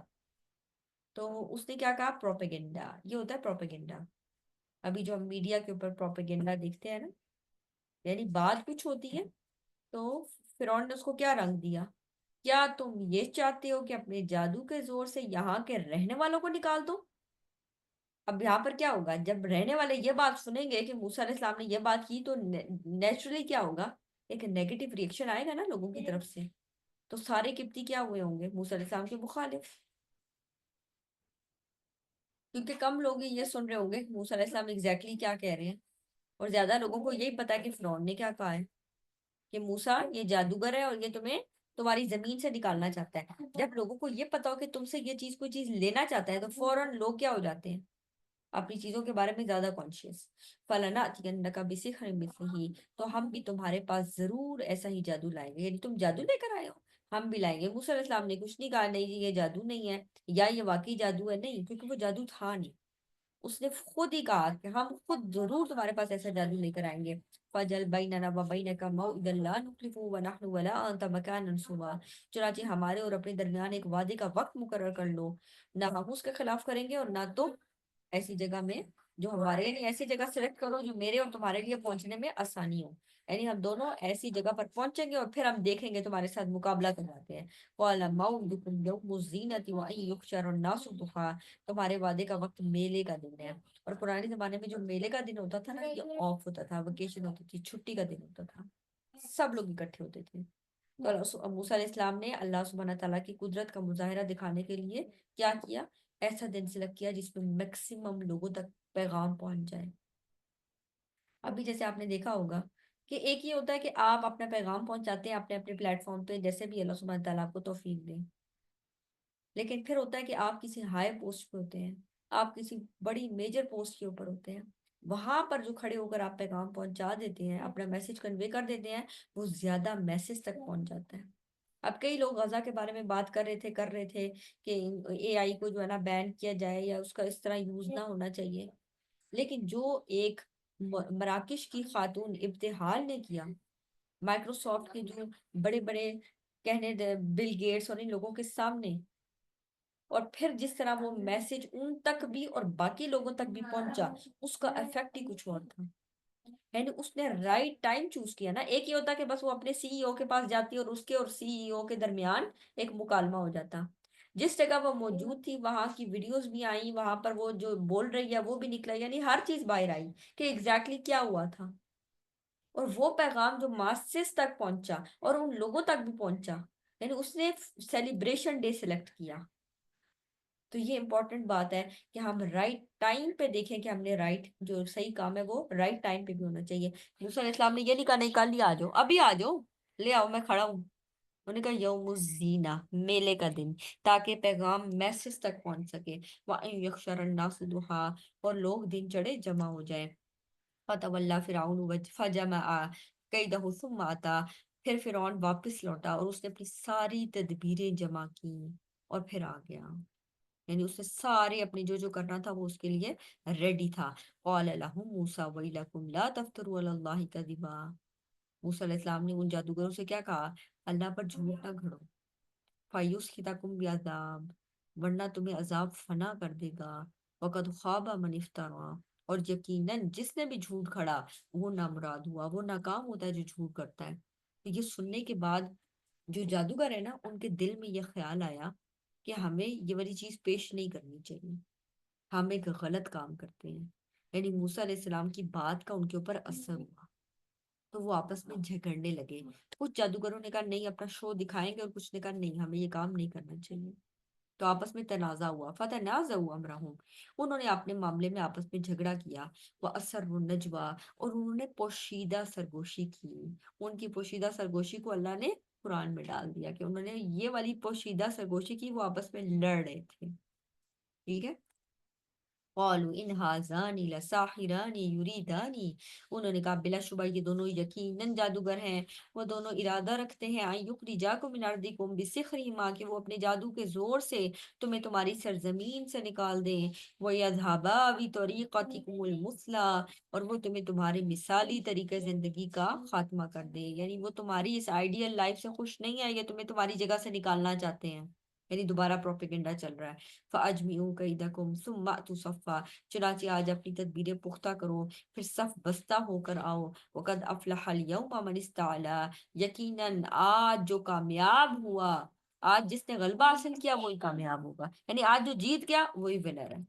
तो उसने क्या कहा, प्रोपेगेंडा, ये होता है प्रोपेगेंडा। अभी जो हम मीडिया के ऊपर प्रोपेगेंडा देखते हैं ना, यानी बात कुछ होती है, तो फिरौन ने उसको क्या रंग दिया, क्या तुम ये चाहते हो कि अपने जादू के जोर से यहाँ के रहने वालों को निकाल दो। अब यहाँ पर क्या होगा, जब रहने वाले ये बात सुनेंगे कि मूसा अलैहिस्सलाम ने ये बात की, तो नेचुरली क्या होगा, एक नेगेटिव रिएक्शन आएगा ना लोगों की तरफ से। तो सारे किब्ती क्या हुए होंगे, मूसा अलैहिस्सलाम के मुखालिफ। क्योंकि कम लोग ही ये सुन रहे होंगे कि मूसा अलैहिस्सलाम एग्जैक्टली क्या कह रहे हैं, और ज्यादा लोगों को यही पता है कि फिरौन ने क्या कहा है, कि मूसा ये जादूगर है और ये तुम्हें तुम्हारी जमीन से निकालना चाहता है। जब लोगों को ये पता हो कि तुमसे ये चीज कोई चीज लेना चाहता है, तो फौरन लोग क्या हो जाते हैं, अपनी चीजों के बारे में ज्यादा कॉन्शियस। फलाना अतियन्नका बिसिहरिन मिस्लिही, तो हम भी तुम्हारे पास जरूर ऐसा ही जादू लाएंगे, यानी तुम जादू लेकर आए हो, हम भी लाएंगे। मूसा अलैहिस्सलाम ने कुछ नहीं कहा, नहीं जी ये जादू नहीं है, या ये वाकई जादू है, नहीं, क्योंकि वो जादू था नहीं। उसने खुद ही कहा कि हम खुद जरूर तुम्हारे पास ऐसा जादू लेकर आएंगे। फजल बैनना व बैनका मौइदन ला नुखलिफु व नहनु वला अंत मकानन सुवा, चुनांचे हमारे और अपने दरमियान एक वादे का वक्त मुकर्रर कर लो, ना हम उसके खिलाफ करेंगे और ना तुम ऐसी जगह में जो हमारे, यानी ऐसी जगह सेलेक्ट करो जो मेरे और तुम्हारे लिए पहुंचने में आसानी हो, यानी हम दोनों ऐसी जगह पर पहुंचेंगे और फिर हम देखेंगे तुम्हारे साथ मुकाबला करवाते हैं। क़ाल मौइदुकुम यौमुज़ ज़ीनति व अन युहशरन नासु दुहा, तुम्हारे वादे का वक्त मेले का दिन है। और पुराने जमाने में जो मेले का दिन होता था ना, ये ऑफ होता था, वेकेशन होती थी, छुट्टी का दिन होता था, सब लोग इकट्ठे होते थे। तो मूसा अलैहिस्सलाम ने अल्लाह सुब्हानहू तआला की कुदरत का मुजाहिरा दिखाने के लिए क्या किया, ऐसा दिन सिलेक्ट किया जिसमें मैक्सिमम लोगों तक पैगाम पहुंच जाए। अभी जैसे आपने देखा होगा कि एक ये होता है कि आप अपना पैगाम पहुंचाते हैं अपने अपने प्लेटफॉर्म पे, जैसे भी अल्लाह सुब्हानहू तआला आपको तौफीक दे। लेकिन फिर होता है कि आप किसी हाई पोस्ट पे होते हैं, आप किसी बड़ी मेजर पोस्ट के ऊपर होते हैं, वहां पर जो खड़े होकर आप पैगाम पहुंचा देते हैं, अपना मैसेज कन्वे कर देते हैं, वो ज्यादा मैसेज तक पहुंच जाता है। अब कई लोग गजा के बारे में बात कर रहे थे कि एआई को जो है ना बैन किया जाए, या उसका इस तरह यूज ना होना चाहिए। लेकिन जो एक मराकिश की खातून इब्तिहाल ने किया, माइक्रोसॉफ्ट के जो बड़े बड़े कहने बिल गेट्स और इन लोगों के सामने, और फिर जिस तरह वो मैसेज उन तक भी और बाकी लोगों तक भी पहुंचा, उसका इफेक्ट ही कुछ और था। यानी उसने राइट टाइम चूज किया ना। एक ये होता कि बस वो अपने सीईओ के पास जाती और उसके और सीईओ के दरमियान एक मुकालमा हो जाता। जिस जगह वो मौजूद थी वहां की वीडियोस भी आई, वहां पर वो जो बोल रही है वो भी निकला, यानी हर चीज बाहर आई कि एग्जैक्टली क्या हुआ था। और वो पैगाम जो मासेस तक पहुंचा और उन लोगों तक भी पहुंचा, यानी उसने सेलिब्रेशन डे सिलेक्ट किया। तो ये इंपॉर्टेंट बात है कि हम राइट टाइम पे देखें कि हमने राइट जो सही काम है वो राइट टाइम पे भी होना चाहिए। मूसा अलैहिस्सलाम ने ये नहीं कहा नहीं कल ही आ जाओ, अभी आ जाओ, ले आओ मैं खड़ा हूँ। उन्होंने कहा यौमुज़ीना, मेले का दिन, ताकि पैगाम मैसेज तक पहुंच सके। व अन यहशरन नासु दुहा, और लोग दिन चढ़े जमा हो जाए। फतवल्ला फिरौन फजमा कैदहु सुम्मा अता, फिर फिरौन वापस लौटा और उसने अपनी सारी तदबीरें जमा की और फिर आ गया। यानी उसने सारे अपने जो जो करना था वो उसके लिए रेडी था। क़ाल लहुम मूसा वैलकुम ला तफ्तरू अलल्लाहि कज़िबा, मूसा अलैहिस्सलाम ने उन जादूगरों से क्या कहा, अल्लाह पर झूठ ना घड़ो। फयुस्खितकुम बिअज़ाब, वरना तुम्हें अजाब फना कर देगा। वक़द ख़ाबा मन इफ्तरा, और यकीनन जिसने भी झूठ खड़ा वो नामुराद हुआ, वो नाकाम होता है जो झूठ करता है। तो ये सुनने के बाद जो जादूगर है ना, उनके दिल में ये ख्याल आया कि हमें ये वाली चीज पेश नहीं करनी चाहिए, हम एक गलत काम करते हैं। यानी मूसा अलैहिस्सलाम की बात का उनके ऊपर असर हुआ, तो वो आपस में झगड़ने लगे। कुछ जादूगरों ने कहा नहीं अपना शो दिखाएंगे, और कुछ ने कहा नहीं हमें ये काम नहीं करना चाहिए। तो आपस में तनाजा हुआ, फतनाज़उ अमरहुम, उन्होंने अपने मामले में आपस में झगड़ा किया। वह असर नजवा, और उन्होंने पोशीदा सरगोशी की। उनकी पोशीदा सरगोशी को अल्लाह ने कुरान में डाल दिया कि उन्होंने ये वाली पोशीदा सरगोशी की, वो आपस में लड़ रहे थे। ठीक है। قالوا इन हाज़ानी लसाहिरानी युरीदानी, उन्होंने कहा बिला शुबा ये दोनों यकीनन जादूगर हैं। वो दोनों इरादा रखते हैं अन युखरिजाकुम मिन अर्दिकुम बिसिहरिहिमा, कि वो अपने जादू के जोर से तुम्हें तुम्हारी सरजमीन से निकाल दें। व यज़हबा बितरीक़तिकुमुल मुस्ला, और वो तुम्हें तुम्हारे मिसाली तरीके जिंदगी का खात्मा कर दे। यानी वो तुम्हारी इस आइडियल लाइफ से खुश नहीं है, ये तुम्हें तुम्हारी जगह से निकालना चाहते हैं। यानी दोबारा प्रोपेगेंडा चल रहा है। फ़अजमिऊ कैदकुम सुम्मा अतु सफ़ा, चुनाचे आज अपनी तदबीरें पुख्ता करो, फिर सफ बस्ता होकर आओ। वक़द अफ़लहल यौमा मन इस्तअला, यकीनन आज जो कामयाब हुआ, आज जिसने गलबा हासिल किया वही कामयाब होगा। यानी आज जो जीत गया वही विनर है।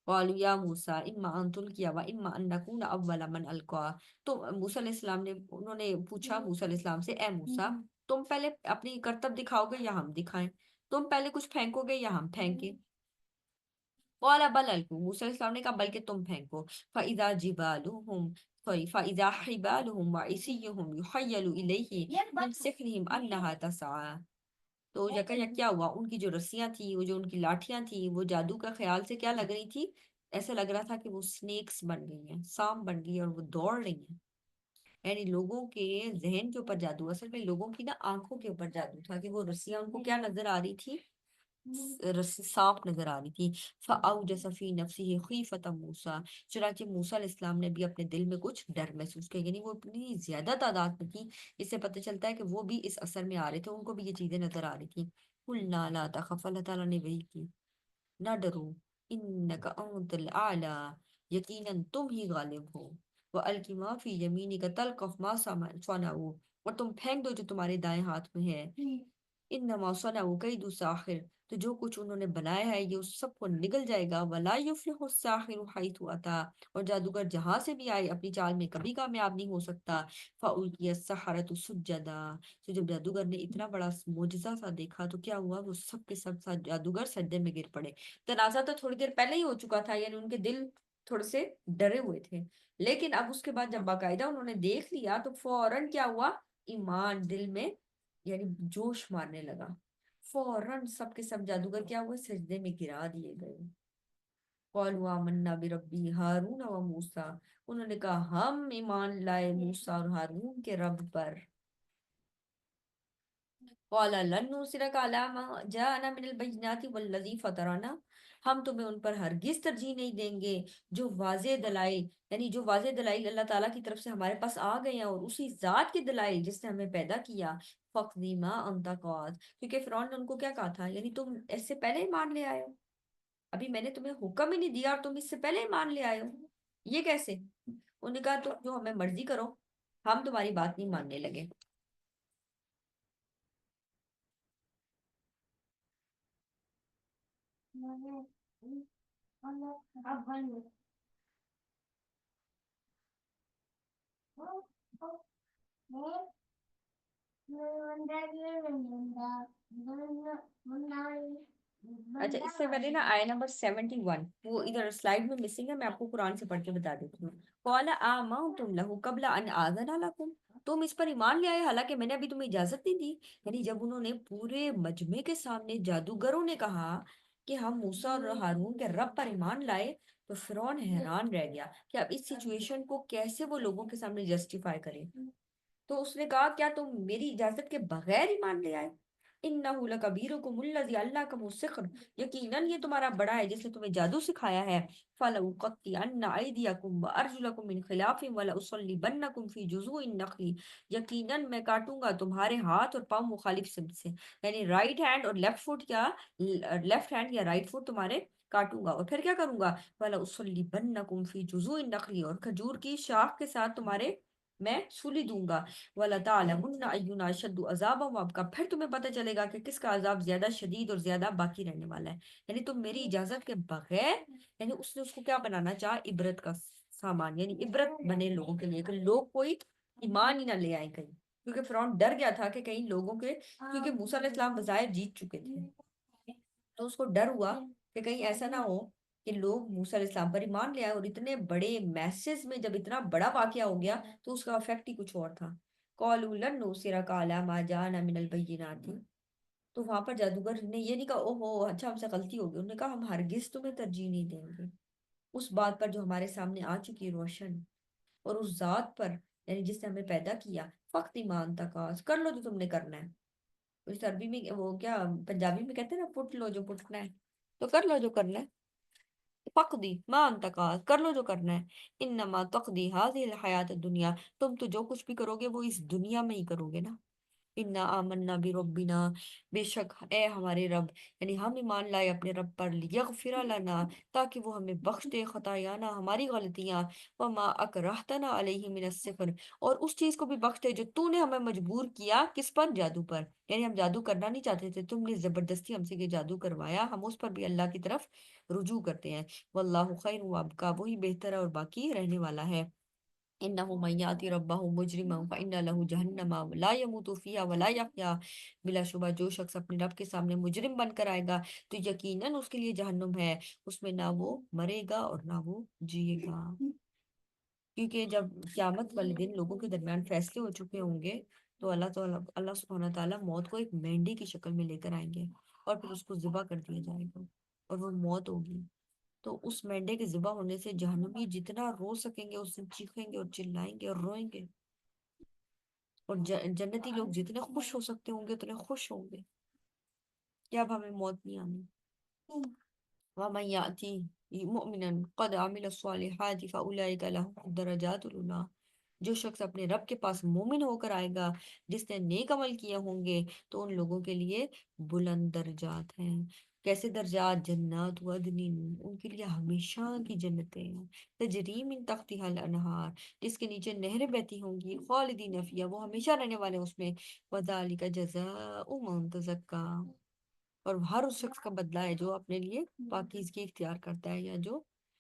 क़ालू या मूसा इम्मा अन तुल्किया व इम्मा अन नकूना अव्वला मन अलक़ा। तो मूसा अलैहिस्सलाम ने उन्होंने पूछा मूसा अलैहिस्सलाम से, ए मूसा, तुम पहले अपनी करतब दिखाओगे या हम दिखाएं? तुम पहले कुछ फेंकोगे या हम फेंकें? क़ाल बल अल्क़ू, मूसा अलैहिस्सलाम ने कहा बल्कि तुम फेंको। फ़इज़ा जिबालुहुम फ़इज़ा हिबालुहुम व इसिय्युहुम युख़य्यलु इलैहि मिन सिहरिहिम अन्नहा तसआ। तो यका क्या हुआ, उनकी जो रस्सियां थी, वो जो उनकी लाठियां थी, वो जादू का ख्याल से क्या लग रही थी, ऐसा लग रहा था कि वो स्नेक्स बन गई हैं, सांप बन गई है और वो दौड़ रही हैं। यानी लोगों के जहन के ऊपर जादू, असल में लोगों की ना आंखों के ऊपर जादू था कि वो रस्सियां उनको क्या नजर आ रही थी, रस्सी सांप नजर आ रही थी। फ़अौजस फ़ी नफ्सिही ख़ीफ़त मूसा, चुनांचे मूसा अलैहिस्सलाम ने भी अपने दिल में कुछ डर महसूस किया। यानी वो इतनी ज्यादा तादाद में थी, इससे पता चलता है कि वो भी इस असर में आ रहे थे, उनको भी ये चीजें नजर आ रही थी। कुलना ला तख़फ़, अल्लाह ताला ने वही की, ना डरो, इन्नका अंतल आला, यकीनन तुम ही गालिब हो। व अलकी मा फी यमीनिका तल्क़फ़ मा सनऊ, और तुम फेंक दो जो तुम्हारे दाएं हाथ में है। इन्नमा सनऊ कैदु साहिर, तो जो कुछ उन्होंने बनाया है ये उस सबको निगल जाएगा। वला युफ्लिहु साहिरु हैथु अता, और जादूगर जहां से भी आए अपनी चाल में कभी कामयाब नहीं हो सकता। फउल्किय सहरतु सुज्जदा, तो जब जादूगर ने इतना बड़ा मोजज़ा सा देखा तो क्या हुआ, वो सब के सब जादूगर सजदे में गिर पड़े। तनाज़ा तो थोड़ी देर पहले ही हो चुका था, यानी उनके दिल थोड़े से डरे हुए थे, लेकिन अब उसके बाद जब बाकायदा उन्होंने देख लिया तो फौरन क्या हुआ, ईमान दिल में यानी जोश मारने लगा। फौरन सबके सब जादूगर क्या हुए, सजदे में गिरा दिए गए। क़ालू आमन्ना बिरब्बी हारून व मूसा, उन्होंने कहा हम ईमान लाए मूसा और हारून के रब पर। क़ाला लन नुरसिलका अला मा जाअना मिनल बय्यिनाति वल्लज़ी फ़तरना, हम तुम्हें उन पर हरगिज तरजीह नहीं देंगे जो वाज़ेह दलाइल, यानी जो वाज़ेह दलाइल अल्लाह ताला की तरफ से हमारे पास आ गए हैं, और उसी ज़ात के दलाइल जिसने हमें पैदा किया। फ़क़्दी मा अंता क़ाद, क्योंकि फ़िरौन ने उनको क्या कहा था, यानी तुम इससे पहले ही मान ले आए हो, अभी मैंने तुम्हें हुक्म ही नहीं दिया और तुम इससे पहले ही मान ले आए हो, ये कैसे? उन्होंने कहा तुम जो हमें मर्जी करो, हम तुम्हारी बात नहीं मानने लगे। अच्छा, इससे पहले ना आया नंबर 71, वो इधर स्लाइड में मिसिंग है, मैं आपको कुरान से पढ़ के बता देती हूँ। कौला आमनतुम लहू कब्ला अन आज़ना लकुम, तुम इस पर ईमान ले आए हालांकि मैंने अभी तुम्हें इजाजत नहीं दी। यानी जब उन्होंने पूरे मजमे के सामने जादूगरों ने कहा कि हम मूसा और हारून के रब पर ईमान लाए, तो फिरौन हैरान रह गया कि अब इस सिचुएशन को कैसे वो लोगों के सामने जस्टिफाई करे। तो उसने कहा क्या तुम मेरी इजाजत के बगैर ही मान ले आए? इन्नहु लकबीरुकुमुल्लज़ी अल्लमकुमुस सिह्र, यकीनन ये तुम्हारा बड़ा है जिसने तुम्हें जादू सिखाया है। फलउक़त्तिअन्ना अयदियकुम व अर्जुलकुम मिन खिलाफिन वलउसल्लिबन्नकुम फी जुज़ूइन नख़ली, यकीनन मैं काटूंगा तुम्हारे हाथ और पांव मुखालिफ सिमत से, यानी राइट हैंड और लेफ्ट फुट, या लेफ्ट हैंड या राइट फुट तुम्हारे काटूंगा, और फिर क्या करूंगा, वलउसल्लिबन्नकुम फी जुज़ूइन नख़ली, और खजूर की शाख के साथ तुम्हारे मैं सूली दूंगा। वला तालमुन्ना अय्युना अशद्दु अज़ाबा व अबका, फिर तुम्हें पता चलेगा कि किसका अजाब ज्यादा शदीद और ज्यादा बाकी रहने वाला है। यानी तुम मेरी इजाजत के बगैर, यानी उसने उसको क्या बनाना चाहा, इबरत का सामान, यानी इबरत बने लोगों के लिए कि लोग कोई ईमान ही ना ले आए कहीं, क्योंकि फिरौन डर गया था कि कहीं लोगों के, क्योंकि मूसा अलैहिस्सलाम बज़ाहिर जीत चुके थे, तो उसको डर हुआ कि कहीं ऐसा ना हो कि लोग मूसा अलैहिस्सलाम पर ईमान ले आए, और इतने बड़े मैसेज में जब इतना बड़ा वाकया हो गया तो उसका इफेक्ट ही कुछ और था। कॉलू लन नुसिरका अला मा जाना मिनल बय्यिनाति, तो वहां पर जादूगर ने ये नहीं कहा ओहो अच्छा हमसे गलती हो गई, उन्होंने कहा हम हरगिज तुम्हें तरजीह नहीं देंगे। اس بات پر جو ہمارے سامنے آ چکی روشن، اور اس ذات پر یعنی جس نے ہمیں پیدا کیا، فقط ایمان تک کر لو جو تم نے کرنا ہے۔ اس عربی میں وہ کیا پنجابی میں کہتے ہیں نا، پٹ لو جو پٹنا ہے، تو کر لو جو کرنا ہے، فقدی ما انت قاض، کر لو جو کرنا ہے، انما تقضی هذه الحیات الدنیا، تم تو جو کچھ بھی کرو گے وہ اس دنیا میں ہی کرو گے نا۔ انا آمنا بربنا، بے شک اے ہمارے رب، یعنی ہم ایمان لائے اپنے رب پر، لیغفر لنا، تاکہ وہ ہمیں بخش دے خطایانا، ہماری غلطیاں، وما اکرہتنا علیہ من السحر، اور اس چیز کو بھی بخش دے جو تو نے ہمیں مجبور کیا، کس پر؟ جادو پر، یعنی ہم جادو کرنا نہیں چاہتے تھے، تم نے زبردستی ہم سے یہ جادو کروایا، ہم اس پر بھی اللہ کی طرف رجوع کرتے ہیں۔ واللہ خیر وابقا، وہی بہتر ہے اور باقی رہنے والا ہے۔ انه من یاتی ربہ مجرما فان له جہنم لا يموت فیها ولا یحیا، بلا شبہ جو شخص اپنے رب کے سامنے مجرم بن کر آئے گا تو یقیناً اس کے لیے جہنم ہے، اس میں نہ وہ مرے گا اور نہ وہ جیے گا۔ کیونکہ جب قیامت والے دن لوگوں کے درمیان فیصلے ہو چکے ہوں گے تو اللہ سبحانہ تعالیٰ موت کو ایک مینڈی کی شکل میں لے کر آئیں گے، اور پھر اس کو ذبح کر دیا جائے گا اور وہ موت ہوگی۔ تو اس مینڈے کے ذبح ہونے سے جہنمی جتنا رو سکیں گے اس سے چیخیں گے اور چلائیں گے اور روئیں گے، اور جنتی لوگ جتنے خوش ہو سکتے ہوں گے اتنے خوش ہوں گے کہ اب ہمیں موت نہیں آنی۔ وَمَن يَأْتِ مُؤْمِنًا قَدْ عَمِلَ الصَّالِحَاتِ فَأُولَئِكَ لَهُمُ الدَّرَجَاتُ الْعُلَىٰ، جو شخص اپنے رب کے پاس مومن ہو کر آئے گا، جس نے نیک عمل کیے ہوں گے، تو ان لوگوں کے لیے بلند درجات ہیں۔ کیسے درجات؟ جنات عدن، ان کے لیے ہمیشہ کی جنتیں، تجری من تحتها الانہار، جس کے نیچے نہریں بہتی ہوں گی، خالدین فیہا، وہ ہمیشہ رہنے والے اس میں، وذالک جزاء من تزکا، اور ہر اس شخص کا بدلہ ہے جو اپنے لیے پاکیزگی اختیار کرتا ہے، یا جو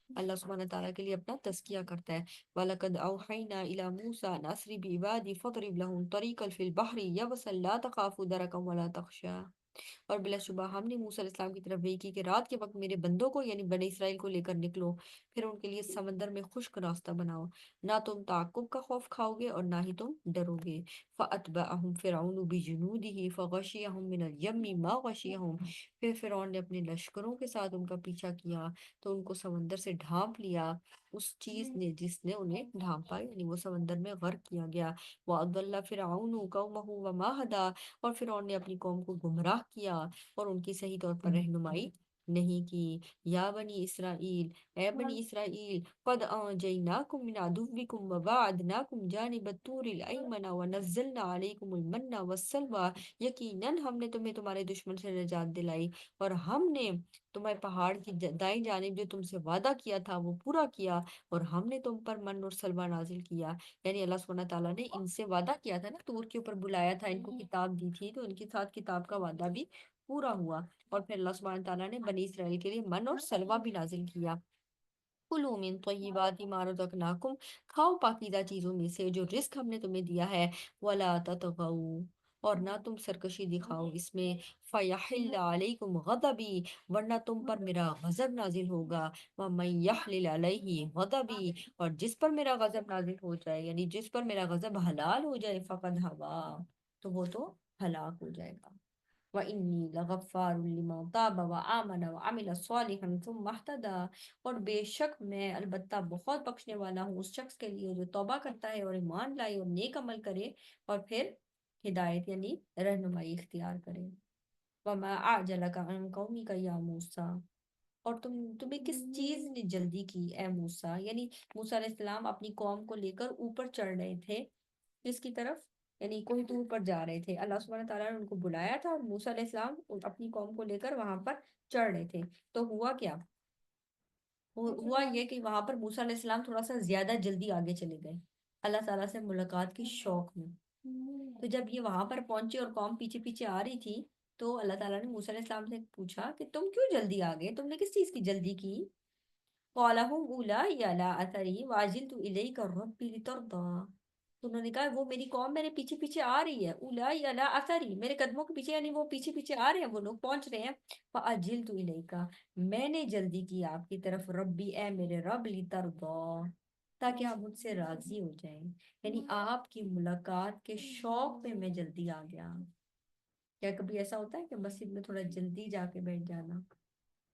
اللہ سبحانہ تعالیٰ کے لیے اپنا تزکیہ کرتا ہے۔ وَلَقَدْ أَوْحَيْنَا إِلَى مُوسَىٰ أَنْ أَسْرِ بِعِبَادِي فَاضْرِبْ لَهُمْ طَرِيقًا فِي الْبَحْرِ يَبَسًا لَا تَخَافُ دَرَكًا وَلَا تَخْشَىٰ، اور بلا شبہ ہم نے موسیٰ علیہ السلام کی طرف وحی کی کہ رات کے وقت میرے بندوں کو یعنی بنی اسرائیل کو لے کر نکلو، پھر ان کے لیے سمندر میں خشک راستہ بناؤ، نہ تم تعقب کا خوف کھاؤ گے اور نہ ہی تم ڈرو گے۔ فَأَتْبَعَهُمْ فِرْعَوْنُ بِجُنُودِهِ فَغَشِيَهُمْ مِنَ الْيَمِّ مَا غَشِيَهُمْ، پھر فرعون نے اپنے لشکروں کے ساتھ ان کا پیچھا کیا تو ان کو سمندر سے ڈھانپ لیا اس چیز نے جس نے انہیں ڈھانپا، یعنی وہ سمندر میں غرق کیا گیا۔ وَأَضَلَّ فِرْعَوْنُ قَوْمَهُ وَمَا هَدَىٰ، اور فرعون نے اپنی قوم کو گمراہ کیا اور ان کی صحیح طور پر رہنمائی نہیں کی۔ یا بنی اسرائیل، اے بنی اسرائیل، قد انجیناکم من عدوکم وباعدناکم جانب الطور الایمن ونزلنا علیکم المن والسلوى، یقیناً ہم نے تمہیں تمہارے دشمن سے نجات دلائی، اور ہم نے تمہیں پہاڑ کی دائیں جانب جو تم سے وعدہ کیا تھا وہ پورا کیا، اور ہم نے تم پر من اور سلوہ نازل کیا، یعنی اللہ سبحانہ تعالیٰ نے ان سے وعدہ کیا تھا نا، طور کے اوپر بلایا تھا، ان کو کتاب دی تھی، تو ان کے ساتھ کتاب کا وعدہ بھی پورا ہوا، اور پھر اللہ سبحانہ تعالیٰ نے بنی اسرائیل کے لیے من اور سلوہ بھی نازل کیا۔ کلوا من طیبات ما رزقناکم، کھاؤ پاکیزہ چیزوں میں سے جو رزق ہم نے تمہیں دیا ہے، ولا تطغوا، اور نہ تم سرکشی دکھاؤ اس میں، فیحل علیکم غضبی، ورنہ تم پر میرا غضب نازل ہوگا، ومن یحلل علیہ غضبی، اور جس پر میرا غضب نازل ہو جائے یعنی جس پر میرا غضب حلال ہو جائے، فقد ہوا، تو وہ تو ہلاک ہو جائے گا۔ وَإِنِّي لَغَفَّارٌ لِمَن تَابَ وَآمَنَ وَعَمِلَ صَالِحًا ثُمَّ اهْتَدَىٰ، اور بے شک میں البتہ بہت بخشنے والا ہوں اس شخص کے لیے جو توبہ کرتا ہے اور ایمان لائے اور نیک عمل کرے اور پھر ہدایت یعنی رہنمائی اختیار کرے۔ وَمَا أَعْجَلَكَ عَن قَوْمِكَ يَا مُوسَىٰ، اور تمہیں کس چیز نے جلدی کی اے موسیٰ، یعنی موسیٰ علیہ السلام اپنی قوم کو لے کر اوپر چڑھ رہے تھے، کس کی طرف؟ یعنی کوئی دور پر جا رہے تھے، اللہ سبحانہ تعالیٰ نے ان کو بلایا تھا اور موسیٰ علیہ السلام اپنی قوم کو لے کر وہاں پر چڑھ رہے تھے، تو ہوا کیا؟ ہوا یہ کہ وہاں پر موسیٰ علیہ السلام تھوڑا سا زیادہ جلدی آگے چلے گئے اللہ تعالیٰ سے ملاقات کی شوق میں۔ تو جب یہ وہاں پر پہنچے اور قوم پیچھے پیچھے آ رہی تھی تو اللہ تعالیٰ نے موسیٰ علیہ السلام سے پوچھا کہ تم کیوں جلدی آ گئے، تم نے کس چیز کی جلدی کی؟ قَالَ هُمْ أُولَٰئِ عَلَىٰ أَثَرِي وَعَجِلْتُ إِلَيْكَ رَبِّ لِتَرْضَىٰ، تو انہوں نے کہا وہ میری قوم میرے پیچھے پیچھے آ رہی ہے، اولائی علی اثری، میرے قدموں کے پیچھے، یعنی وہ پیچھے پیچھے آ رہے ہیں، وہ لوگ پہنچ رہے ہیں۔ فَأَجِلْتُ إِلَيْكَ، میں نے جلدی کی آپ کی طرف، ربی اے میرے رب، لِتَرْضَىٰ، تاکہ آپ مجھ سے راضی ہو جائیں، یعنی آپ کی ملاقات کے شوق پہ میں جلدی آ گیا۔ کیا کبھی ایسا ہوتا ہے کہ مسجد میں تھوڑا جلدی جا کے بیٹھ جانا،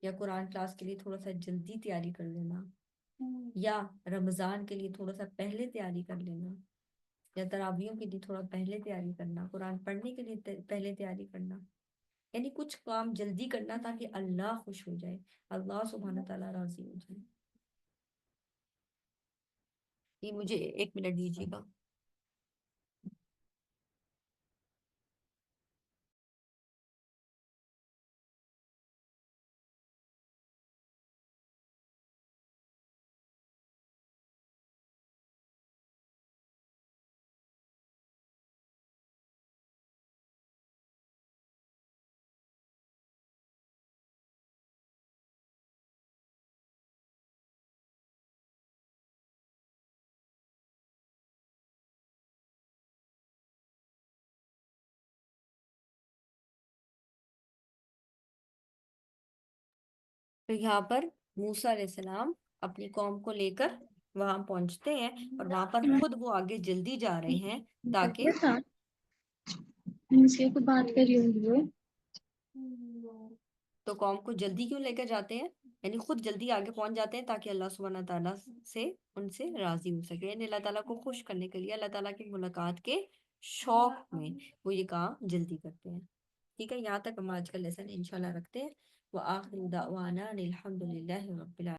یا قرآن کلاس کے لیے تھوڑا سا جلدی تیاری کر لینا، یا رمضان کے لیے تھوڑا سا پہلے تیاری کر لینا، یا تراویحوں کے لیے تھوڑا پہلے تیاری کرنا، قرآن پڑھنے کے لیے پہلے تیاری کرنا، یعنی کچھ کام جلدی کرنا تاکہ اللہ خوش ہو جائے، اللہ سبحانہ تعالیٰ راضی ہو جائے۔ یہ مجھے 1 منٹ دیجیے گا۔ تو یہاں پر موسیٰ علیہ السلام اپنی قوم کو لے کر وہاں پہنچتے ہیں، اور وہاں پر خود وہ آگے جلدی جا رہے ہیں تاکہ سے تو بات کری ہوگی وہ۔ تو قوم کو جلدی کیوں لے کر جاتے ہیں؟ یعنی خود جلدی آگے پہنچ جاتے ہیں تاکہ اللہ سبحانہ تعالیٰ سے ان سے راضی ہو سکے، یعنی اللہ تعالیٰ کو خوش کرنے کے لیے، اللہ تعالیٰ کی ملاقات کے شوق میں وہ یہ کام جلدی کرتے ہیں۔ ٹھیک ہے، یہاں تک ہم آج کا لیسن انشاءاللہ رکھتے ہیں۔ وآخر دعوانا الحمد للہ رب العالمین۔